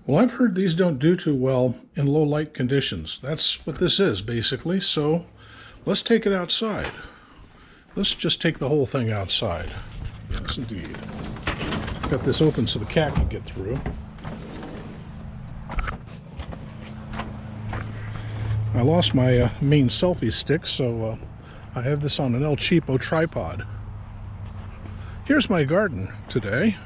Well, I've heard these don't do too well in low light conditions. That's what this is, basically. So let's take it outside. Let's just take the whole thing outside. Yes, indeed. Got this open so the cat can get through. I lost my main selfie stick, so I have this on an El Cheapo tripod. Here's my garden today.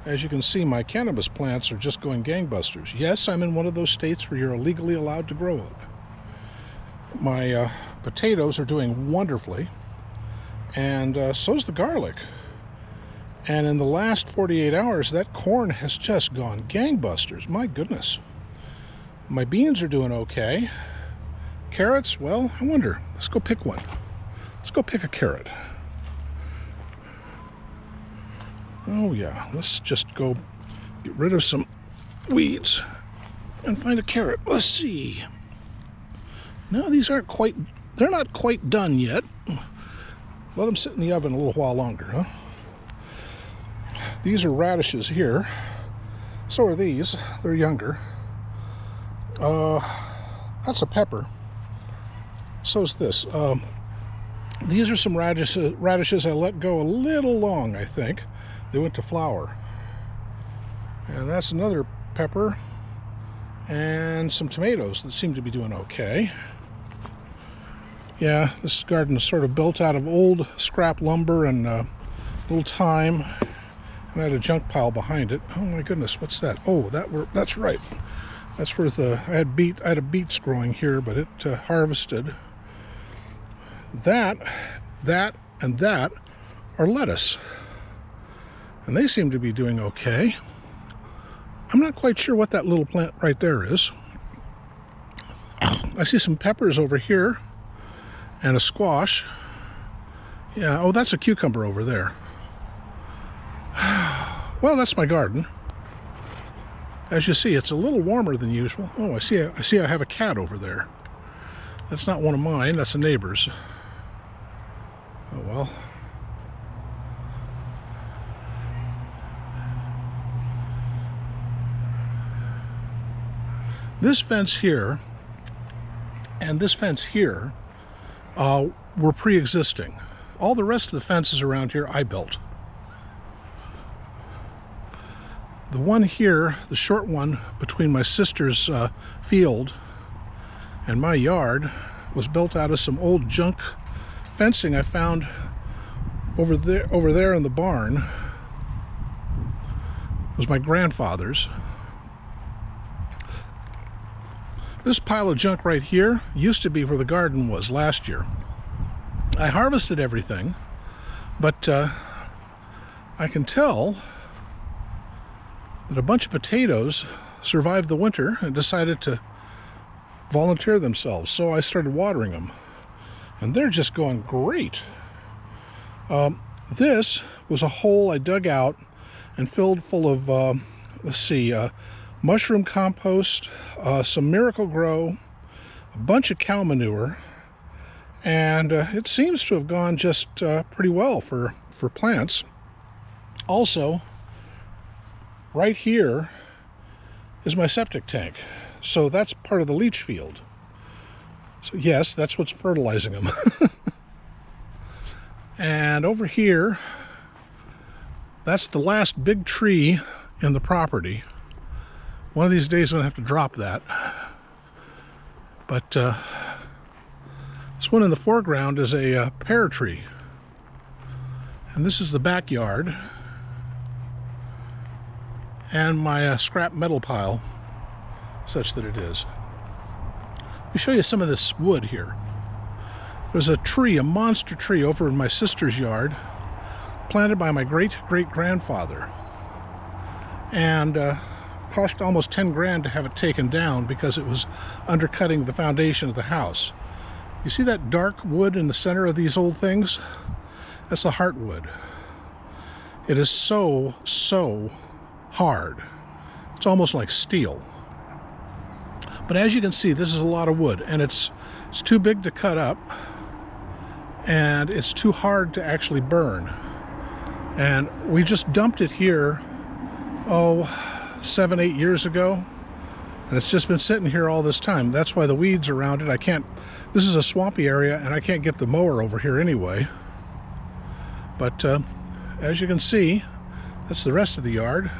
As you can see, my cannabis plants are just going gangbusters. Yes, I'm in one of those states where you're illegally allowed to grow it. My potatoes are doing wonderfully, and so's the garlic. And in the last 48 hours, that corn has just gone gangbusters. My goodness. My beans are doing okay. Carrots, well, I wonder. Let's go pick one. Let's go pick a carrot. Oh yeah, let's just go get rid of some weeds and find a carrot. Let's see. No, these aren't quite, they're not quite done yet. Let them sit in the oven a little while longer, huh? These are radishes here. So are these. They're younger. That's a pepper. So's this. These are some radishes I let go a little long, I think. They went to flower. And that's another pepper. And some tomatoes that seem to be doing okay. Yeah, this garden is sort of built out of old scrap lumber and a little thyme. And I had a junk pile behind it. Oh my goodness, what's that? Oh, that's right. That's where I had beets growing here, but it harvested. That, and that are lettuce. And they seem to be doing okay. I'm not quite sure what that little plant right there is. I see some peppers over here and a squash. Yeah, oh, that's a cucumber over there. Well, that's my garden. As you see, it's a little warmer than usual. Oh, I see I have a cat over there. That's not one of mine, that's a neighbor's. Oh well. This fence here and this fence here were pre-existing. All the rest of the fences around here I built. The one here, the short one between my sister's field and my yard, was built out of some old junk fencing I found over there in the barn. It was my grandfather's. This pile of junk right here used to be where the garden was last year. I harvested everything, but I can tell that a bunch of potatoes survived the winter and decided to volunteer themselves. So I started watering them, and they're just going great. This was a hole I dug out and filled full of, mushroom compost, some Miracle-Gro, a bunch of cow manure, and it seems to have gone just pretty well for plants. Also, right here is my septic tank, so that's part of the leach field. So yes, that's what's fertilizing them. And over here, that's the last big tree in the property. One of these days I'm going to have to drop that. But this one in the foreground is a pear tree. And this is the backyard. And my scrap metal pile, such that it is. Let me show you some of this wood here. There's a tree, a monster tree over in my sister's yard, planted by my great-great-grandfather. And cost almost 10 grand to have it taken down because it was undercutting the foundation of the house. You see that dark wood in the center of these old things? That's the heartwood. It is so hard. It's almost like steel. But as you can see, this is a lot of wood, and it's too big to cut up, and it's too hard to actually burn. And we just dumped it here 7, 8 years ago. And it's just been sitting here all this time. That's why the weeds around it, I can't, this is a swampy area and I can't get the mower over here anyway. But as you can see, that's the rest of the yard.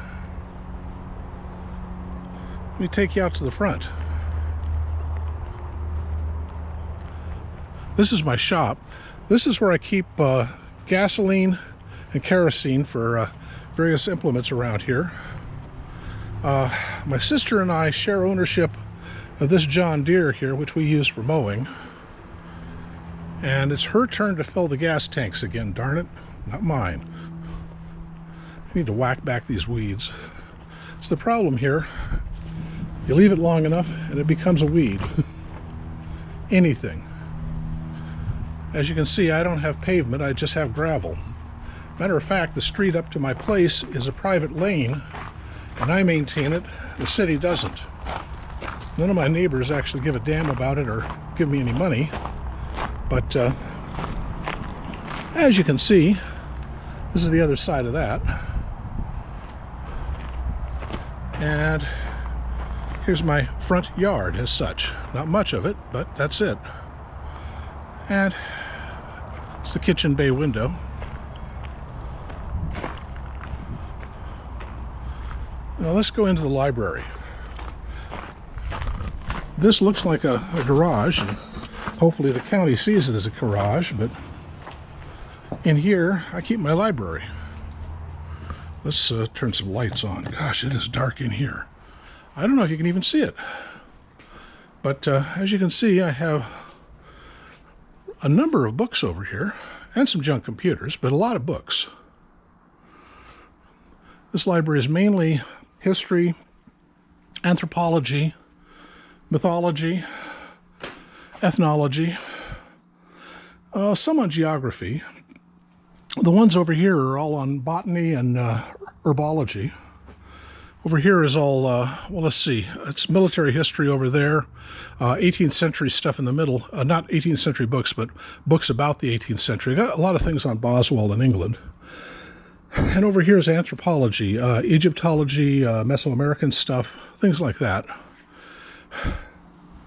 Let me take you out to the front. This is my shop. This is where I keep gasoline and kerosene for various implements around here. My sister and I share ownership of this John Deere here, which we use for mowing. And it's her turn to fill the gas tanks again, darn it, not mine. I need to whack back these weeds. It's the problem here. You leave it long enough and it becomes a weed. Anything. As you can see, I don't have pavement, I just have gravel. Matter of fact, the street up to my place is a private lane, and I maintain it. The city doesn't. None of my neighbors actually give a damn about it or give me any money. But as you can see, this is the other side of that. And here's my front yard as such. Not much of it, but that's it. And it's the kitchen bay window. Now let's go into the library. This looks like a garage, and hopefully the county sees it as a garage, but in here I keep my library. Let's turn some lights on. Gosh, it is dark in here. I don't know if you can even see it. But as you can see, I have a number of books over here, and some junk computers, but a lot of books. This library is mainly history, anthropology, mythology, ethnology, some on geography. The ones over here are all on botany and herbology. Over here is all, well, let's see, it's military history over there, 18th century stuff in the middle, not 18th century books, but books about the 18th century. Got a lot of things on Boswell in England. And over here is anthropology, Egyptology, Mesoamerican stuff, things like that.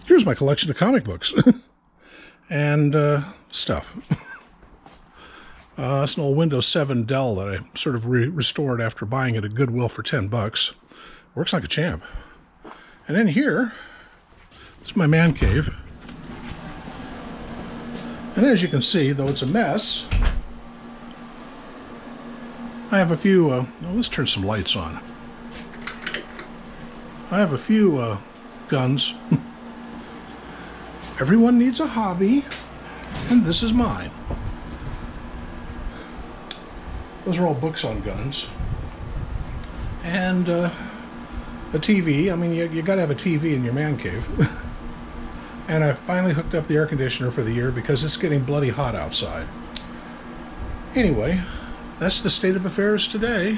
Here's my collection of comic books and stuff. It's an old Windows 7 Dell that I sort of restored after buying it at Goodwill for $10. Works like a champ. And then here, this is my man cave. And as you can see, though it's a mess, I have a few, well, let's turn some lights on. I have a few guns. Everyone needs a hobby, and this is mine. Those are all books on guns. And a TV. I mean, you got to have a TV in your man cave. And I finally hooked up the air conditioner for the year because it's getting bloody hot outside. Anyway, that's the state of affairs today.